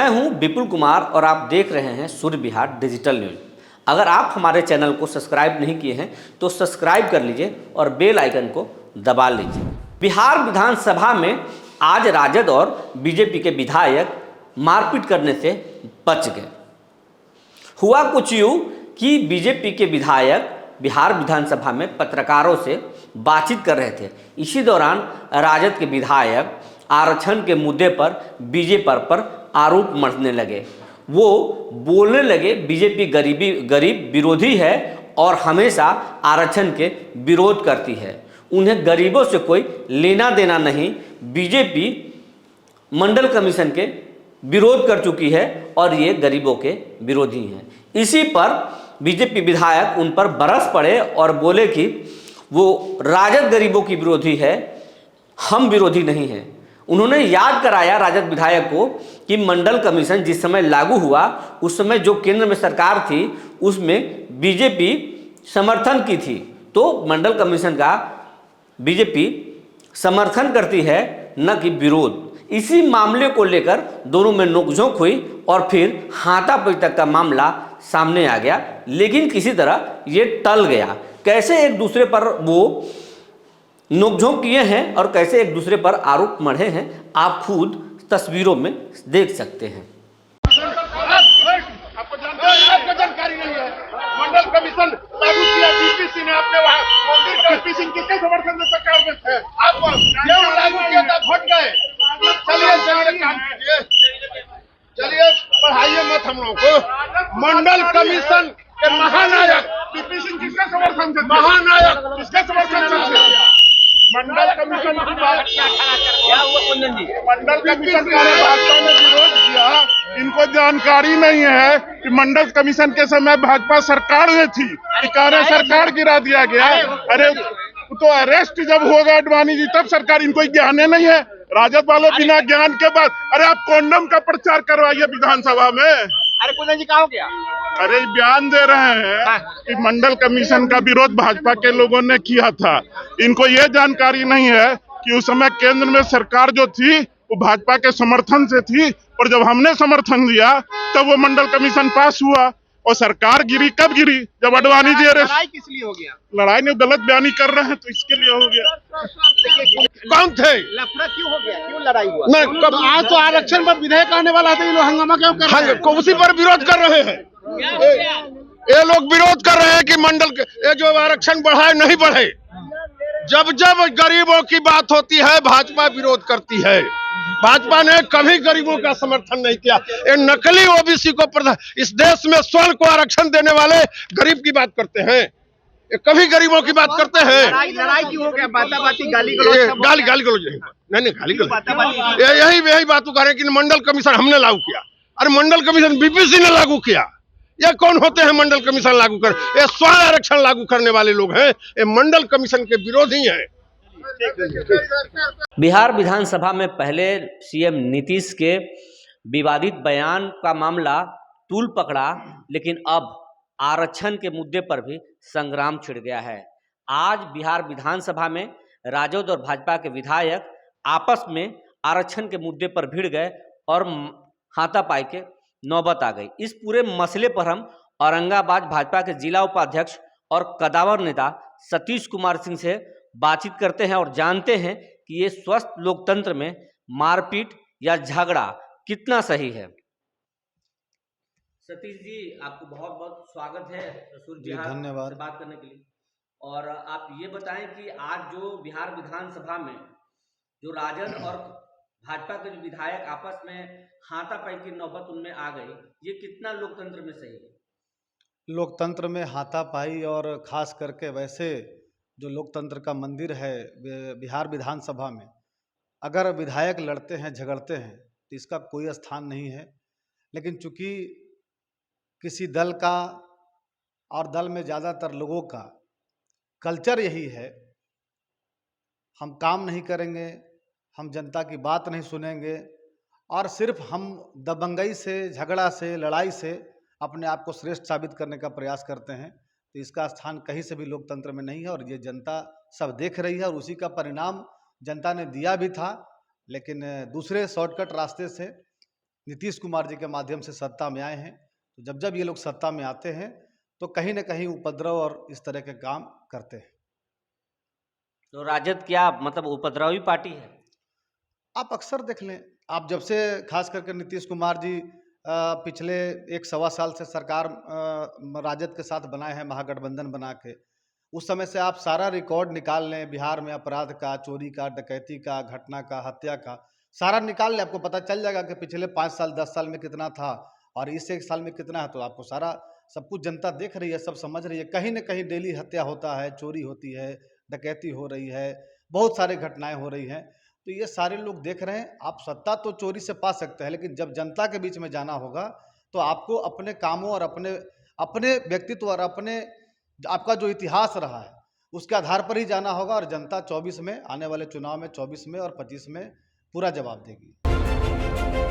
मैं हूं विपुल कुमार और आप देख रहे हैं सूर्य विहार डिजिटल न्यूज। अगर आप हमारे चैनल को सब्सक्राइब नहीं किए हैं तो सब्सक्राइब कर लीजिए और बेल आइकन को दबा लीजिए। बिहार विधानसभा में आज राजद और बीजेपी के विधायक मारपीट करने से बच गए। हुआ कुछ यूं कि बीजेपी के विधायक बिहार विधानसभा में पत्रकारों से बातचीत कर रहे थे। इसी दौरान राजद के विधायक आरक्षण के मुद्दे पर बीजेपी पर आरोप मढ़ने लगे। वो बोलने लगे बीजेपी गरीब विरोधी है और हमेशा आरक्षण के विरोध करती है, उन्हें गरीबों से कोई लेना देना नहीं। बीजेपी मंडल कमीशन के विरोध कर चुकी है और ये गरीबों के विरोधी हैं। इसी पर बीजेपी विधायक उन पर बरस पड़े और बोले कि वो राजद गरीबों की विरोधी है, हम विरोधी नहीं हैं। उन्होंने याद कराया राजद विधायक को कि मंडल कमीशन जिस समय लागू हुआ उस समय जो केंद्र में सरकार थी उसमें बीजेपी समर्थन की थी, तो मंडल कमीशन का बीजेपी समर्थन करती है न कि विरोध। इसी मामले को लेकर दोनों में नोकझोंक हुई और फिर हाथापाई तक का मामला सामने आ गया, लेकिन किसी तरह ये टल गया। कैसे एक दूसरे पर वो नोकझोंक किए हैं और कैसे एक दूसरे पर आरोप मढ़े हैं, आप खुद तस्वीरों में देख सकते हैं। आपको जानकारी नहीं है। मंडल कमीशन लागू किया बीपीसी ने, अपने वहाँ मंदिर का बीपीसी किसके समर्थन से सरकार में थे? आप क्यों लागू किया था? भट गए। चलिए काम कीजिए, चलिए पढ़ाइए मत हम लोगों को। मंडल कमीशन के महानायक बीपीसी किसके समर्थन से? महानायक किसके समर्थन से? मंडल कमीशन की बात क्या हुआ? कुंदन जी, मंडल कमीशन का भाजपा ने विरोध किया। इनको जानकारी नहीं है कि मंडल कमीशन के समय भाजपा सरकार में थी, कार्य सरकार गिरा दिया गया। अरे तो अरेस्ट जब होगा अडवाणी जी तब सरकार, इनको ज्ञान नहीं है। राजद वाले बिना ज्ञान के बाद, अरे आप कॉन्डम का प्रचार करवाइए विधानसभा में। अरे कुंदन जी कहाँ हो गया? अरे बयान दे रहे हैं कि मंडल कमीशन का विरोध भाजपा के लोगों ने किया था। इनको ये जानकारी नहीं है कि उस समय केंद्र में सरकार जो थी वो भाजपा के समर्थन से थी, और जब हमने समर्थन दिया तब वो मंडल कमीशन पास हुआ और सरकार गिरी। कब गिरी? जब अडवाणी जी अरे लड़ाई किस लिए हो गया? लड़ाई ने गलत बयानी कर रहे हैं तो इसके लिए हो गया। कौन थे? लफड़ा क्यों हो गया? क्यों लड़ाई हुआ? नहीं, कब आज तो आरक्षण पर विधेयक आने वाला था, ये लोग हंगामा क्यों कर रहे हैं? उसी पर विरोध कर रहे हैं। ये लोग विरोध कर रहे हैं कि मंडल ये जो आरक्षण बढ़ाए नहीं बढ़े। जब जब गरीबों की बात होती है भाजपा विरोध करती है। भाजपा ने कभी गरीबों का समर्थन नहीं किया। ये नकली ओबीसी को इस देश में स्वर्ण को आरक्षण देने वाले गरीब की बात करते हैं, ये कभी गरीबों की बात करते हैं। लड़ाई क्यों हो गया? बाताबाती गाली गाली गलौज नहीं गाली गलौज यही बात कह रहे हैं कि मंडल कमीशन हमने लागू किया। अरे मंडल कमीशन बीपीसी ने लागू किया। ये कौन होते हैं मंडल कमीशन लागू कर? ये स्वर्ण आरक्षण लागू करने वाले लोग हैं, ये मंडल कमीशन के विरोधी हैं। बिहार विधानसभा में पहले सीएम नीतीश के विवादित बयान का मामला तूल पकड़ा, लेकिन अब आरक्षण के मुद्दे पर भी संग्राम छिड़ गया है। आज बिहार विधानसभा में राजद और भाजपा के विधायक आपस में आरक्षण के मुद्दे पर भिड़ गए और हाथापाई के नौबत आ गई। इस पूरे मसले पर हम औरंगाबाद भाजपा के जिला उपाध्यक्ष और कदावर नेता सतीश कुमार सिंह से बातचीत करते हैं और जानते हैं कि ये स्वस्थ लोकतंत्र में मारपीट या झगड़ा कितना सही है। सतीश जी, आपको बहुत बहुत स्वागत है सूर्य विहार धन्यवाद से बात करने के लिए। और आप ये बताएं कि आज जो बिहार विधानसभा में जो राजद और भाजपा के जो विधायक आपस में हाथापाई की नौबत उनमें आ गई, ये कितना लोकतंत्र में सही है? लोकतंत्र में हाथापाई और खास करके वैसे जो लोकतंत्र का मंदिर है बिहार विधानसभा में, अगर विधायक लड़ते हैं झगड़ते हैं तो इसका कोई स्थान नहीं है। लेकिन चूंकि किसी दल का और दल में ज़्यादातर लोगों का कल्चर यही है, हम काम नहीं करेंगे, हम जनता की बात नहीं सुनेंगे और सिर्फ हम दबंगई से, झगड़ा से, लड़ाई से अपने आप को श्रेष्ठ साबित करने का प्रयास करते हैं, तो इसका स्थान कहीं से भी लोकतंत्र में नहीं है। और ये जनता सब देख रही है और उसी का परिणाम जनता ने दिया भी था, लेकिन दूसरे शॉर्टकट रास्ते से नीतीश कुमार जी के माध्यम से सत्ता में आए हैं। तो जब जब ये लोग सत्ता में आते हैं तो कहीं न कहीं उपद्रव और इस तरह के काम करते हैं। तो राजद क्या मतलब उपद्रवी पार्टी है? आप अक्सर देख लें, आप जब से खास करके नीतीश कुमार जी पिछले 1 सवा साल से सरकार राजद के साथ बनाए हैं, महागठबंधन बना के, उस समय से आप सारा रिकॉर्ड निकाल लें, बिहार में अपराध का, चोरी का, डकैती का, घटना का, हत्या का, सारा निकाल लें, आपको पता चल जाएगा कि पिछले 5 साल 10 साल में कितना था और इस 1 साल में कितना है। तो आपको सारा सब कुछ जनता देख रही है, सब समझ रही है। कहीं न कहीं डेली हत्या होता है, चोरी होती है, डकैती हो रही है, बहुत सारी घटनाएं हो रही हैं। तो ये सारे लोग देख रहे हैं। आप सत्ता तो चोरी से पा सकते हैं, लेकिन जब जनता के बीच में जाना होगा तो आपको अपने कामों और अपने अपने व्यक्तित्व और अपने आपका जो इतिहास रहा है उसके आधार पर ही जाना होगा। और जनता 24 में, आने वाले चुनाव में 24 में और 25 में पूरा जवाब देगी।